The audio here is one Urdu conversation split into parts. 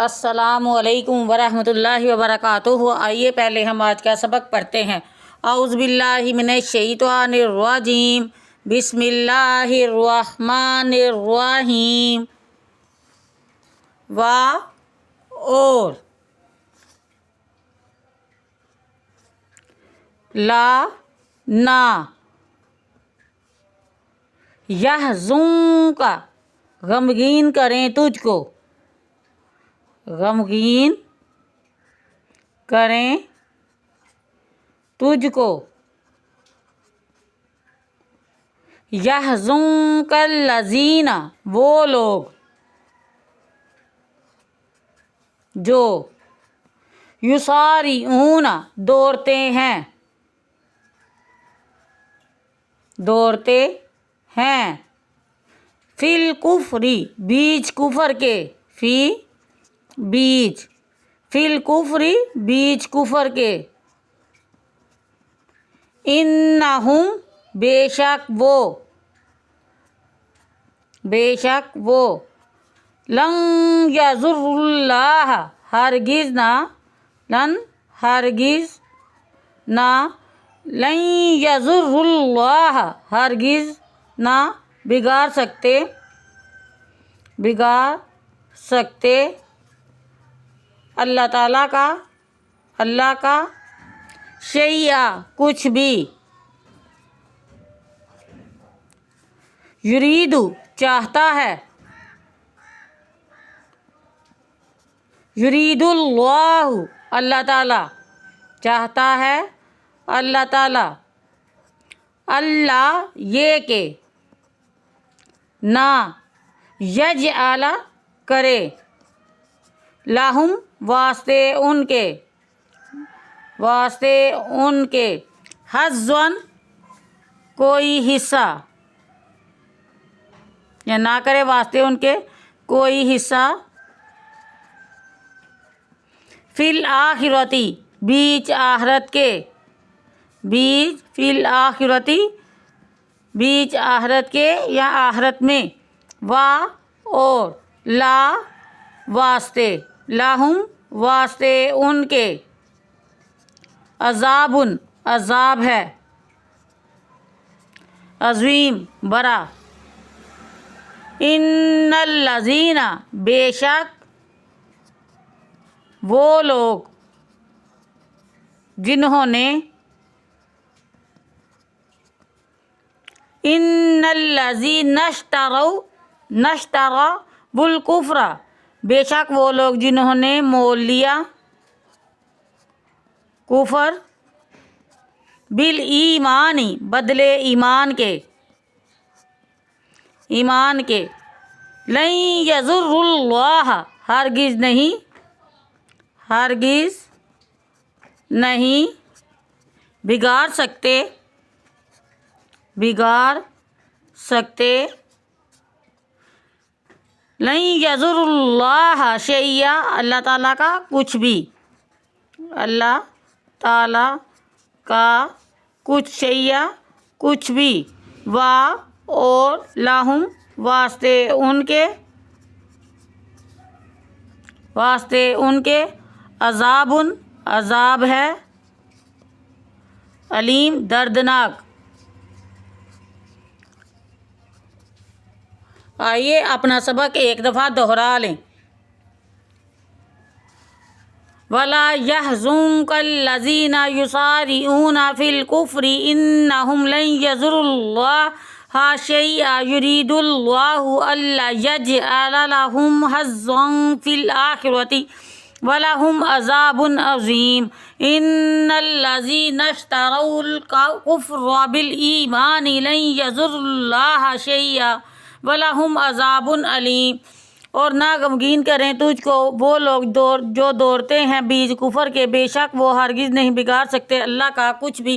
السلام علیکم ورحمۃ اللہ وبرکاتہ۔ آئیے پہلے ہم آج کا سبق پڑھتے ہیں۔ اعوذ باللہ من الشیطان الرجیم، بسم اللہ الرحمن الرحیم۔ اور لا نا، یحزنک غمگین کریں تجھ کو، غمگین کریں تجھ کو، یحزنک الذین وہ لوگ جو یسارعون دوڑتے ہیں فی الکفر بیچ کفر کے، فی الکفر بیچ کفر کے، انہم بے شک وہ لن یضر اللہ ہرگز نہ بگاڑ سکتے اللہ کا شیئا کچھ بھی، یرید چاہتا ہے، یرید اللہ تعالی چاہتا ہے، اللہ تعالی اللہ یہ کہ نہ یجعل کرے لہم واسطے ان کے حظً کوئی حصہ، یا نہ کرے واسطے ان کے کوئی حصہ، فی الآخرتی بیچ آخرت کے، فی الآخرتی بیچ آخرت کے یا آخرت میں، اور لا واسطے لہم واسطے ان کے، عذاب ہے، عظیم بڑا، ان الذین بے شک وہ لوگ جنہوں نے، ان الذین اشتروا بالکفر بے شک وہ لوگ جنہوں نے مول لیا کفر، بالایمان بدلے ایمان کے، لن یضر اللہ ہرگز نہیں بگاڑ سکتے، لن یضر اللہ شیئا اللہ تعالیٰ کا کچھ بھی، اللہ تعالیٰ کا کچھ شیئا کچھ بھی، اور لہم واسطے ان کے عذاب ہے، علیم دردناک۔ آئیے اپنا سبق ایک دفعہ دوہرا لیں۔ وَلَا يَحْزُنكَ الَّذِينَ يُسَارِعُونَ فِي الْكُفْرِ إِنَّهُمْ لَن يَضُرُّوا اللَّهَ شَيْئًا يُرِيدُ اللَّهُ أَلَّا يَجْعَلَ لَهُمْ حَظًّا فِي الْآخِرَةِ وَلَهُمْ عَذَابٌ عَظِيمٌ إِنَّ الَّذِينَ اشْتَرَوُا الْكُفْرَ بِالْإِيمَانِ لَن يَضُرُّوا اللَّهَ شَيْئًا وَلَهُمْ عَذَابٌ عَلِيمٌ۔ اور نہ غمگین کریں تجھ کو وہ لوگ جو دوڑتے ہیں بیچ کفر کے، بے شک وہ ہرگز نہیں بگاڑ سکتے اللہ کا کچھ بھی،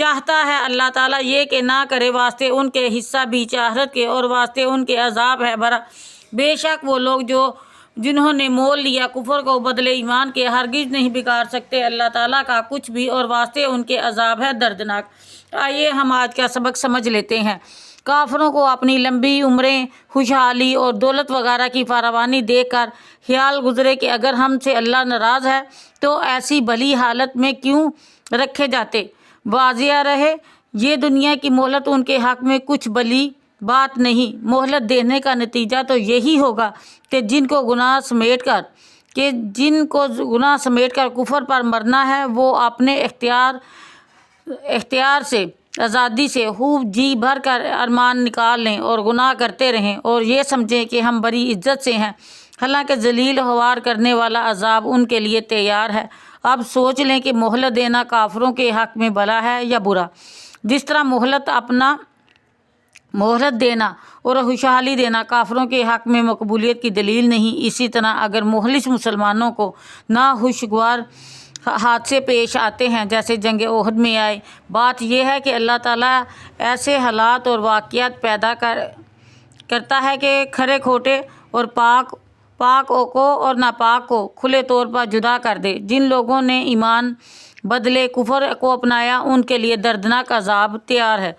چاہتا ہے اللہ تعالیٰ یہ کہ نہ کرے واسطے ان کے حصہ بیچ آخرت کے، اور واسطے ان کے عذاب ہے بڑا۔ بے شک وہ لوگ جنہوں نے مول لیا کفر کو بدلے ایمان کے، ہرگز نہیں بگاڑ سکتے اللہ تعالیٰ کا کچھ بھی، اور واسطے ان کے عذاب ہے دردناک۔ آئیے ہم آج کا سبق سمجھ لیتے ہیں۔ کافروں کو اپنی لمبی عمریں، خوشحالی اور دولت وغیرہ کی فراوانی دیکھ کر خیال گزرے کہ اگر ہم سے اللہ ناراض ہے تو ایسی بھلی حالت میں کیوں رکھے جاتے۔ واضح رہے یہ دنیا کی مہلت ان کے حق میں کچھ بلی بات نہیں۔ مہلت دینے کا نتیجہ تو یہی ہوگا کہ جن کو گناہ سمیٹ کر کفر پر مرنا ہے وہ اپنے اختیار سے، آزادی سے خوب جی بھر کر ارمان نکال لیں اور گناہ کرتے رہیں اور یہ سمجھیں کہ ہم بڑی عزت سے ہیں، حالانکہ ذلیل خوار کرنے والا عذاب ان کے لیے تیار ہے۔ اب سوچ لیں کہ مہلت دینا کافروں کے حق میں بھلا ہے یا برا۔ جس طرح مہلت دینا اور خوشحالی دینا کافروں کے حق میں مقبولیت کی دلیل نہیں، اسی طرح اگر مخلص مسلمانوں کو ناخوشگوار حادثے پیش آتے ہیں جیسے جنگ احد میں آئے، بات یہ ہے کہ اللہ تعالیٰ ایسے حالات اور واقعات پیدا کرتا ہے کہ کھرے کھوٹے اور پاک کو اور ناپاک کو کھلے طور پر جدا کر دے۔ جن لوگوں نے ایمان بدلے کفر کو اپنایا ان کے لیے دردناک عذاب تیار ہے۔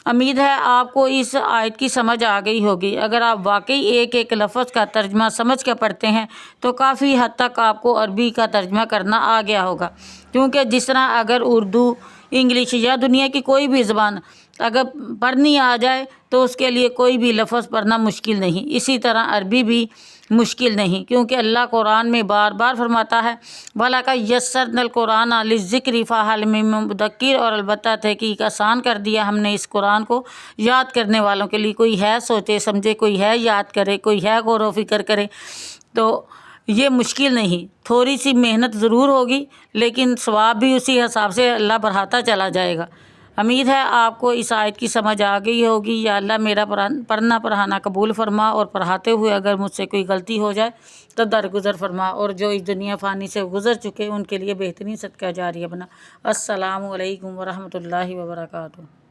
امید ہے آپ کو اس آیت کی سمجھ آ گئی ہوگی۔ اگر آپ واقعی ایک ایک لفظ کا ترجمہ سمجھ کر پڑھتے ہیں تو کافی حد تک آپ کو عربی کا ترجمہ کرنا آ گیا ہوگا، کیونکہ جس طرح اگر اردو، انگلش یا دنیا کی کوئی بھی زبان اگر پڑھنی آ جائے تو اس کے لیے کوئی بھی لفظ پڑھنا مشکل نہیں، اسی طرح عربی بھی مشکل نہیں، کیونکہ اللہ قرآن میں بار بار فرماتا ہے وَلَقَدْ يَسَّرْنَا الْقُرْآنَ لِلذِّكْرِ فَهَلْ مِن مُّدَّكِّرٍ، اور البتہ تحقیق آسان کر دیا ہم نے اس قرآن کو یاد کرنے والوں کے لیے۔ کوئی ہے سوچے سمجھے، کوئی ہے یاد کرے، کوئی ہے غور و فکر کرے، تو یہ مشکل نہیں۔ تھوڑی سی محنت ضرور ہوگی لیکن ثواب بھی اسی حساب سے اللہ بڑھاتا چلا جائے گا۔ امید ہے آپ کو اس آیت کی سمجھ آ گئی ہوگی۔ یا اللہ میرا پڑھنا پڑھانا قبول فرما، اور پڑھاتے ہوئے اگر مجھ سے کوئی غلطی ہو جائے تو درگزر فرما، اور جو اس دنیا فانی سے گزر چکے ان کے لیے بہترین صدقہ جاریہ بنا۔ السلام علیکم ورحمۃ اللہ وبرکاتہ۔